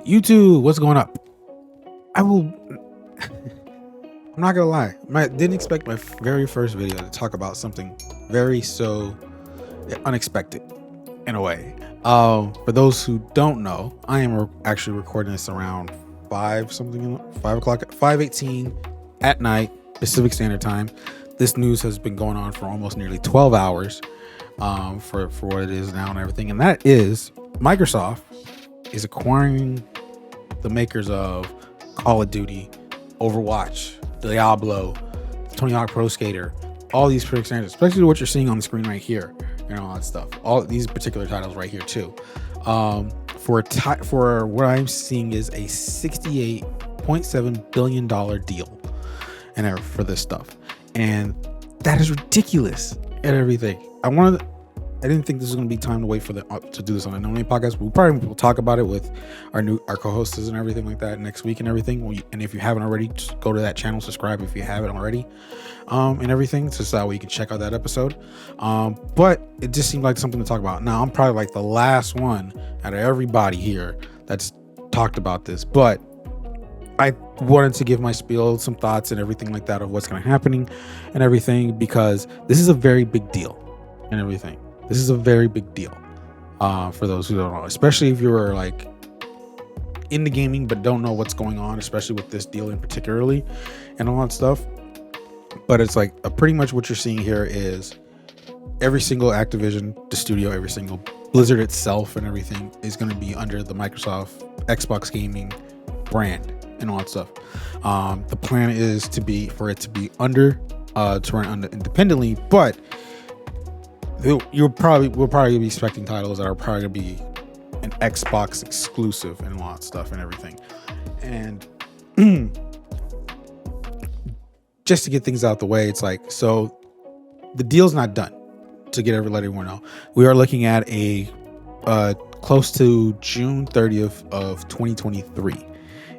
YouTube, what's going up? I'm not gonna lie. I didn't expect my very first video to talk about something very so unexpected in a way. For those who don't know, I am actually recording this around 5:18 at night Pacific Standard Time. This news has been going on for almost nearly 12 hours for what it is now and everything, and that is Microsoft is acquiring the makers of Call of Duty, Overwatch, Diablo, Tony Hawk Pro Skater, all these pretty standards, especially what you're seeing on the screen right here, and all that stuff. All these particular titles right here too. For what I'm seeing is a $68.7 billion deal, and for this stuff, and that is ridiculous and everything. I didn't think this was going to be time to wait for to do this on a No Name podcast. We probably will talk about it with our co-hosts and everything like that next week and everything. And if you haven't already, just go to that channel, subscribe if you haven't already, and everything, so that way you can check out that episode. But it just seemed like something to talk about. Now I'm probably like the last one out of everybody here that's talked about this, but I wanted to give my spiel, some thoughts and everything like that of what's going to happen and everything, because this is a very big deal and everything. This is a very big deal for those who don't know, especially if you're like into gaming but don't know what's going on, especially with this deal in particularly and all that stuff. But it's like pretty much what you're seeing here is every single Activision, the studio, every single Blizzard itself and everything is going to be under the Microsoft Xbox gaming brand and all that stuff. The plan is for it to be to run under independently, but we'll probably be expecting titles that are probably gonna be an Xbox exclusive and a lot of stuff and everything. And just to get things out the way, it's like, so the deal's not done. To let everyone know, we are looking at a close to June 30th of 2023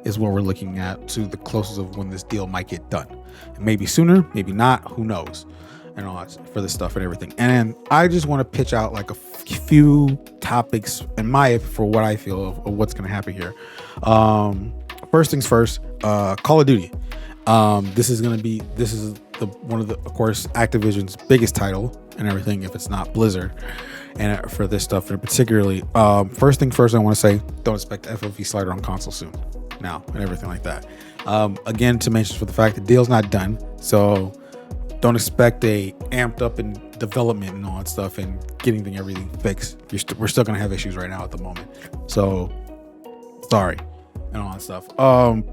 is what we're looking at, to the closest of when this deal might get done. Maybe sooner, maybe not, who knows, and all that for this stuff and everything. And I just want to pitch out like a few topics for what I feel of what's going to happen here. First things first, Call of Duty. This is one of the, of course, Activision's biggest title and everything, if it's not Blizzard, and for this stuff, and particularly, first thing first, I want to say, don't expect the FOV slider on console soon now and everything like that. Again, to mention for the fact the deal's not done, so don't expect a amped up in development and all that stuff and getting everything fixed. We're still gonna have issues right now at the moment, so sorry and all that stuff.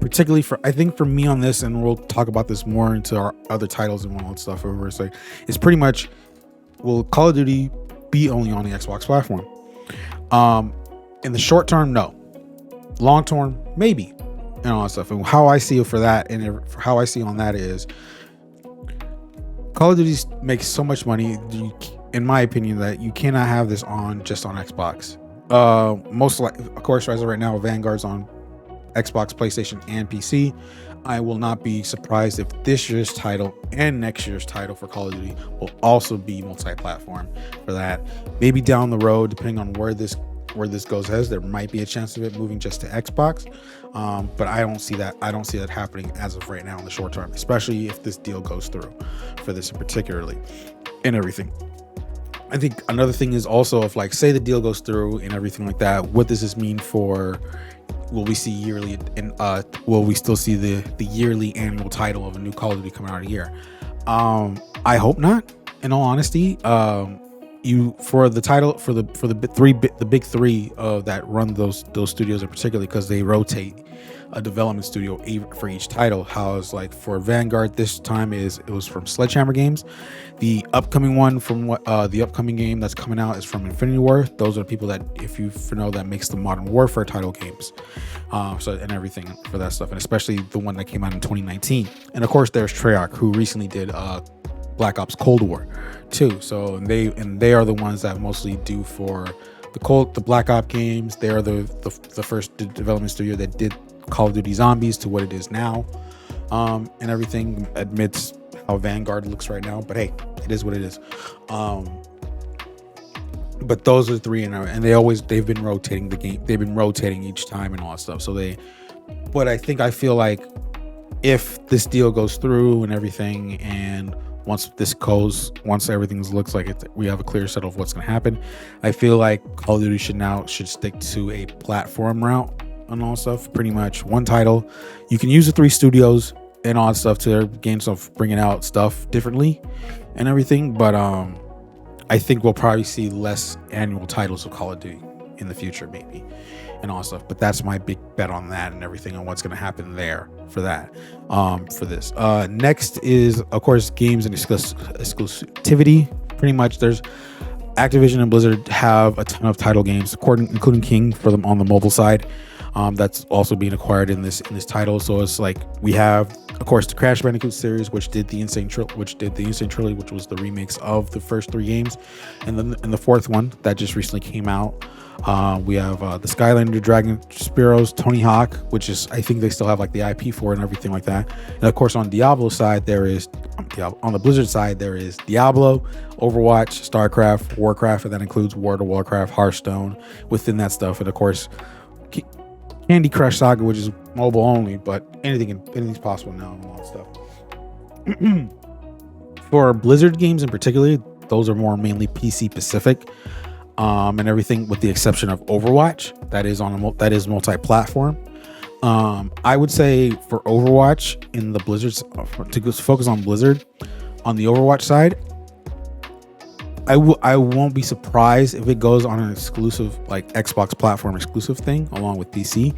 Particularly I think for me on this, and we'll talk about this more into our other titles and all that stuff over, so it's pretty much, will Call of Duty be only on the Xbox platform? In the short term, no. Long term, maybe, and all that stuff. And how I see it for that, and how I see on that is, Call of Duty makes so much money, in my opinion, that you cannot have this just on Xbox. Most likely, of course, as of right now, Vanguard's on Xbox, PlayStation, and PC. I will not be surprised if this year's title and next year's title for Call of Duty will also be multi-platform for that. Maybe down the road, depending on where this goes, there might be a chance of it moving just to Xbox. But I don't see that happening as of right now in the short term, especially if this deal goes through for this particularly and everything. I think another thing is also, if like, say the deal goes through and everything like that, what does this mean for, will we see yearly, and will we still see the yearly annual title of a new Call of Duty coming out a year? I hope not, in all honesty. For the title, for the big three that run those studios, in particular, because they rotate a development studio for each title. How is, like, for Vanguard this time it was from Sledgehammer Games. The upcoming one from the upcoming game that's coming out is from Infinity Ward. Those are the people that, if you know, that makes the Modern Warfare title games, and everything for that stuff, and especially the one that came out in 2019. And of course, there's Treyarch, who recently did Black Ops Cold War too. So they are the ones that mostly do for the Black Ops games. They are the first development studio that did Call of Duty Zombies to what it is now, and everything, amidst how Vanguard looks right now. But hey, it is what it is. But those are three, and they've been rotating the game. They've been rotating each time and all that stuff. But I feel like if this deal goes through and everything, and once everything looks like we have a clear set of what's going to happen, I feel like Call of Duty should stick to a platform route and all stuff. Pretty much one title. You can use the 3 studios and all that stuff to gain stuff, bringing out stuff differently and everything. But I think we'll probably see less annual titles of Call of Duty in the future, maybe, and all stuff. But that's my big bet on that and everything, and what's going to happen there for that. For this, next is of course games and exclusivity. Pretty much, there's Activision and Blizzard have a ton of title games, including King for them on the mobile side. That's also being acquired in this title. So it's like we have, of course, the Crash Bandicoot series, which did the Insane Trilogy, which was the remakes of the first 3 games, and then the 4th one that just recently came out. We have the Skylander, Dragon Spearows, Tony Hawk, which is, I think they still have like the IP for it and everything like that. And of course, on Diablo side, on the Blizzard side, there is Diablo, Overwatch, StarCraft, Warcraft, and that includes World of Warcraft, Hearthstone within that stuff, and of course Candy Crush Saga, which is mobile only, but anything's possible now and all that stuff. For Blizzard games in particular, those are more mainly PC specific, and everything, with the exception of Overwatch, that is multi-platform. I would say for Overwatch in the Blizzard's, to focus on Blizzard on the Overwatch side, I won't be surprised if it goes on an exclusive, like Xbox platform exclusive thing along with PC,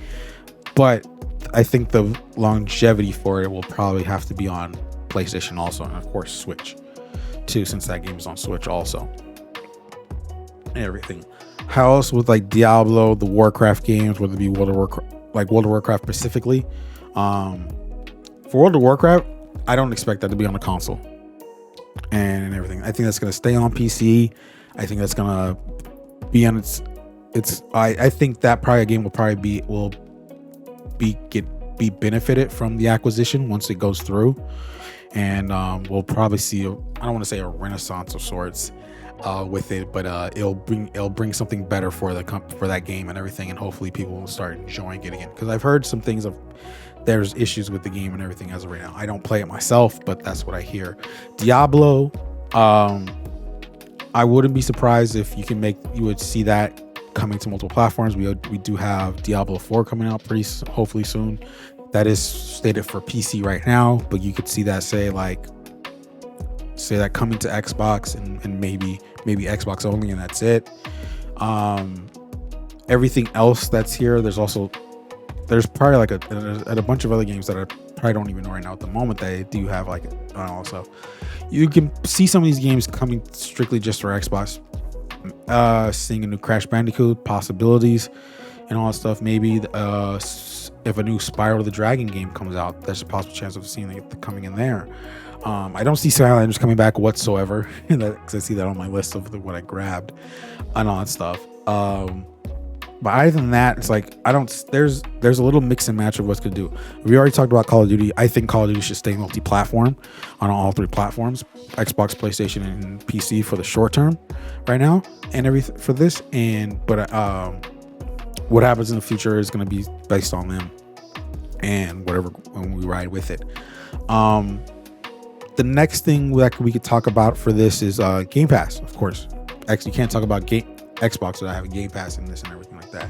but I think the longevity for it will probably have to be on PlayStation also, and of course Switch too, since that game is on Switch also and everything. How else with like Diablo, the Warcraft games, whether it be World of Warcraft specifically. For World of Warcraft, I don't expect that to be on the console and everything. I think that's going to stay on PC. I think that's going to be on I think that probably a game will be benefited from the acquisition once it goes through, and we'll probably see I don't want to say a renaissance of sorts with it, but it'll bring something better for that game and everything, and hopefully people will start enjoying it again, because I've heard some things there's issues with the game and everything as of right now. I don't play it myself, but that's what I hear. Diablo, I wouldn't be surprised if you would see that coming to multiple platforms. We do have Diablo 4 coming out hopefully soon. That is stated for PC right now, but you could see that say that coming to Xbox and maybe Xbox only, and that's it. Everything else that's here, there's probably like a bunch of other games that I probably don't even know right now at the moment that they do have so you can see some of these games coming strictly just for Xbox. Seeing a new Crash Bandicoot possibilities and all that stuff. Maybe if a new Spyro the Dragon game comes out, there's a possible chance of seeing it coming in there. I don't see Skylanders coming back whatsoever, because I see that on my list of what I grabbed and all that stuff. But other than that, it's like there's a little mix and match of what's gonna do. We already talked about Call of Duty. I think Call of Duty should stay multi-platform on all 3 platforms: Xbox, PlayStation, and PC for the short term right now, and everything for this. But what happens in the future is gonna be based on them and whatever when we ride with it. The next thing that we could talk about for this is Game Pass, of course. Actually, you can't talk about Xbox without having Game Pass in this and everything like that.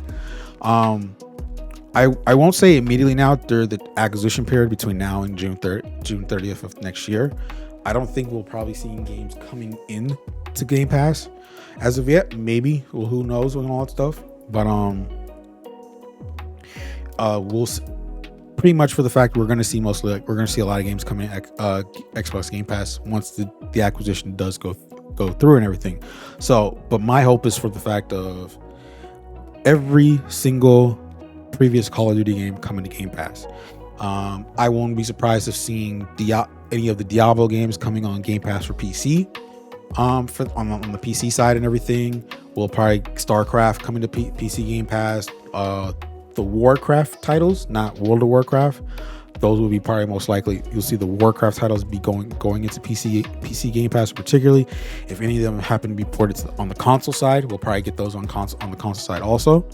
I won't say immediately now during the acquisition period between now and June 30th of next year. I don't think we'll probably see games coming in to Game Pass as of yet. Maybe, well, who knows and all that stuff. But we'll pretty much for the fact we're going to see a lot of games coming in Xbox Game Pass once the acquisition does go through and everything. So, but my hope is for the fact of every single previous Call of Duty game coming to Game Pass. I won't be surprised if seeing any of the Diablo games coming on Game Pass for PC. On the PC side and everything, we'll probably StarCraft coming to PC Game Pass. The Warcraft titles, not World of Warcraft, those will be probably most likely. You'll see the Warcraft titles be going into PC Game Pass, particularly if any of them happen to be ported on the console side. We'll probably get those on the console side also,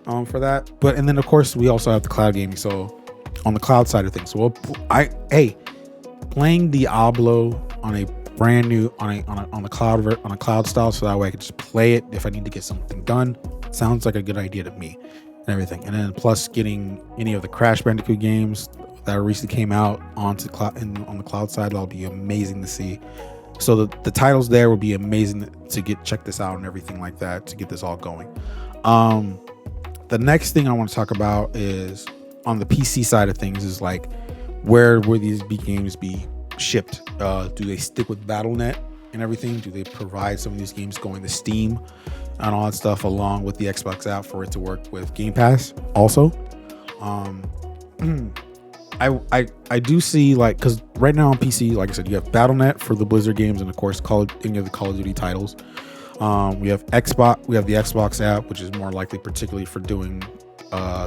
for that. But and then of course we also have the cloud gaming. So on the cloud side of things, so playing Diablo on a brand new on a cloud style, so that way I can just play it if I need to get something done. Sounds like a good idea to me, and everything. And then plus getting any of the Crash Bandicoot games that recently came out onto on the cloud side, that'll be amazing to see. So the titles there will be amazing to check this out and everything like that, to get this all going. The next thing I want to talk about is on the PC side of things, is like where will these games be shipped? Do they stick with Battle.net and everything? Do they provide some of these games going to Steam and all that stuff along with the Xbox app for it to work with Game Pass also? I do see, like, because right now on PC, like I said, you have Battle.net for the Blizzard games, and of course any of the Call of Duty titles. We have the Xbox app, which is more likely particularly for doing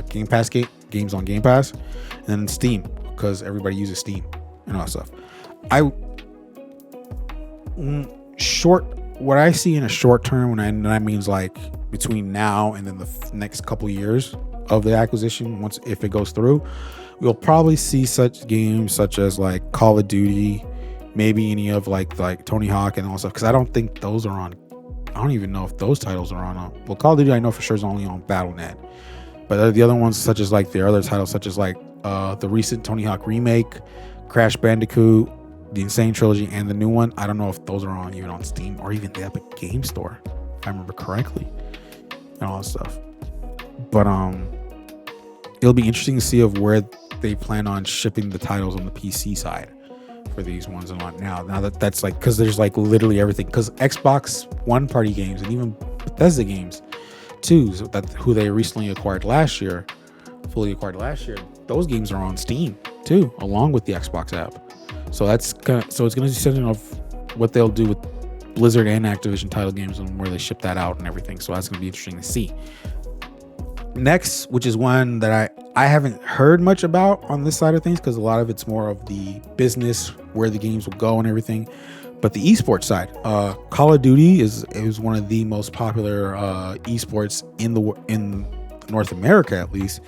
Game Pass games on Game Pass, and then Steam, because everybody uses Steam and all that stuff. What I see in a short term, and that means like between now and then the next couple years of the acquisition, if it goes through, we'll probably see such games such as like Call of Duty, maybe any of like Tony Hawk and all stuff, because I don't think those are on. I don't even know if those titles are on. Well, Call of Duty I know for sure is only on Battle.net, but the other ones, such as like the other titles, such as like the recent Tony Hawk remake, Crash Bandicoot, the Insane Trilogy, and the new one, I don't know if those are even on Steam or even the Epic Game Store, if I remember correctly, and all that stuff. But it'll be interesting to see of where they plan on shipping the titles on the PC side for these ones and on now that's like, because there's like literally everything, because Xbox One party games and even Bethesda games too, who they recently fully acquired last year, those games are on Steam too, along with the Xbox app. So it's gonna be something of what they'll do with Blizzard and Activision title games and where they ship that out and everything. So that's gonna be interesting to see. Next, which is one that I haven't heard much about on this side of things, because a lot of it's more of the business, where the games will go and everything. But the esports side, Call of Duty is one of the most popular esports in North America, at least,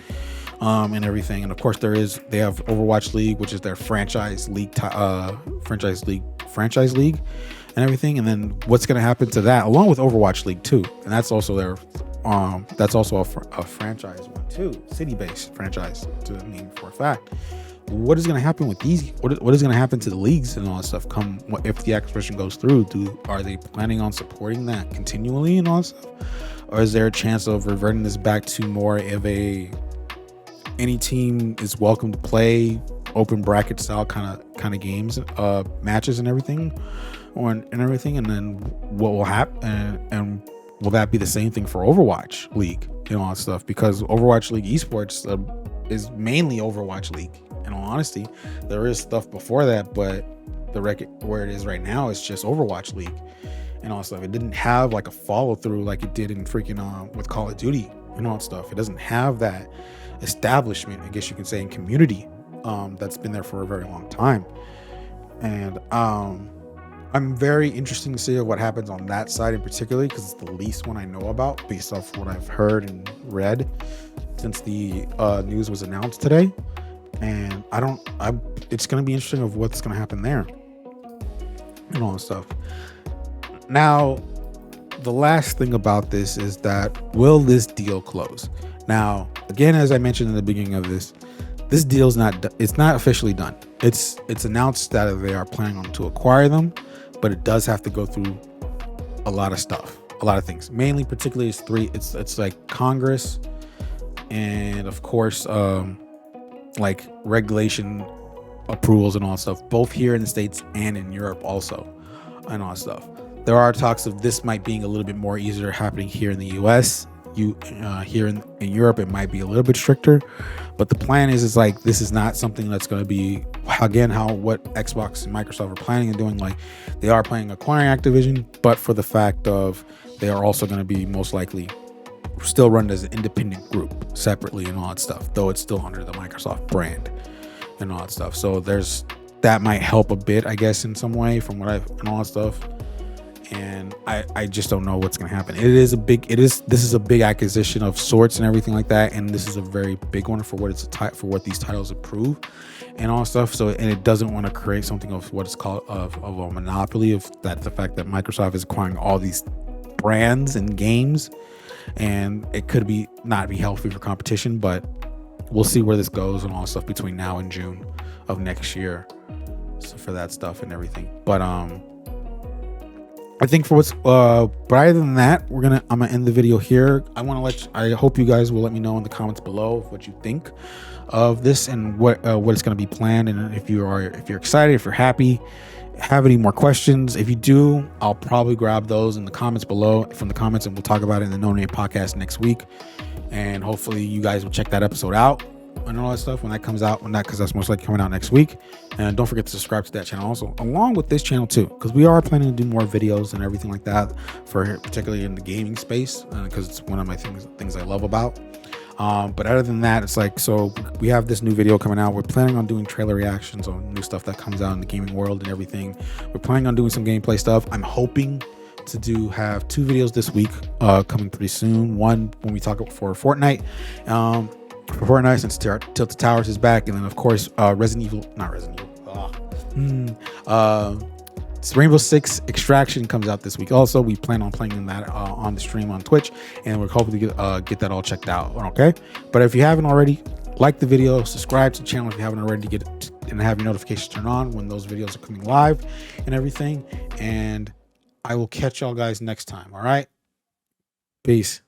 and everything. And of course, they have Overwatch League, which is their franchise league, and everything. And then what's going to happen to that, along with Overwatch League too, and that's also their that's also a franchise one too, city-based franchise, to name for a fact. What is going to happen with these? What is going to happen to the leagues and all that stuff? If the acquisition goes through, are they planning on supporting that continually and all that stuff, or is there a chance of reverting this back to more of any team is welcome to play open bracket style kind of games, matches and everything, and then what will happen and will that be the same thing for Overwatch League and all that stuff? Because Overwatch League esports is mainly Overwatch League. In all honesty, there is stuff before that, but the record where it is right now is just Overwatch League and all that stuff. It didn't have like a follow through like it did in freaking with Call of Duty and all that stuff. It doesn't have that establishment, I guess you can say, in community that's been there for a very long time. And I'm very interested to see what happens on that side in particular, because it's the least one I know about based off what I've heard and read since the news was announced today. And it's going to be interesting of what's going to happen there and all that stuff. Now, the last thing about this is that, will this deal close? Now, again, as I mentioned in the beginning of this deal's not officially done. It's announced that they are planning on to acquire them, but it does have to go through a lot of stuff, a lot of things. Mainly, particularly, it's like Congress, and of course, like regulation approvals and all that stuff, both here in the States and in Europe also, and all that stuff. There are talks of this might being a little bit more easier happening here in the US. Here in Europe, it might be a little bit stricter, but the plan is like, this is not something that's going to be, again, what Xbox and Microsoft are planning on doing. Like, they are planning on acquiring Activision, but for the fact of they are also going to be most likely still run as an independent group separately and all that stuff, though it's still under the Microsoft brand and all that stuff. So that might help a bit, I guess, in some way from what and all that stuff. And I just don't know what's going to happen. This is a big acquisition of sorts and everything like that. And this is a very big one for what these titles approve and all stuff. So, and it doesn't want to create something of what is called of a monopoly of that, the fact that Microsoft is acquiring all these brands and games, and it could not be healthy for competition, but we'll see where this goes and all stuff between now and June of next year. So for that stuff and everything. But, I think for but other than that, I'm gonna end the video here. I hope you guys will let me know in the comments below what you think of this and what it's gonna be planned, and if you're excited, if you're happy, have any more questions. If you do, I'll probably grab those in the comments below and we'll talk about it in the No Name podcast next week. And hopefully you guys will check that episode out and all that stuff when that comes out, because that's most likely coming out next week. And don't forget to subscribe to that channel also, along with this channel too, because we are planning to do more videos and everything like that, particularly in the gaming space, because it's one of my things I love about. But other than that, it's like, so we have this new video coming out. We're planning on doing trailer reactions on new stuff that comes out in the gaming world and everything. We're planning on doing some gameplay stuff. I'm hoping to have 2 videos this week coming pretty soon. One when we talk for Fortnite. For Fortnite, since Tilted Towers is back, and then of course Rainbow Six Extraction comes out this week. Also, we plan on playing that on the stream on Twitch, and we're hoping to get that all checked out. Okay, but if you haven't already, like the video, subscribe to the channel if you haven't already, and have your notifications turned on when those videos are coming live and everything. And I will catch y'all guys next time. All right, peace.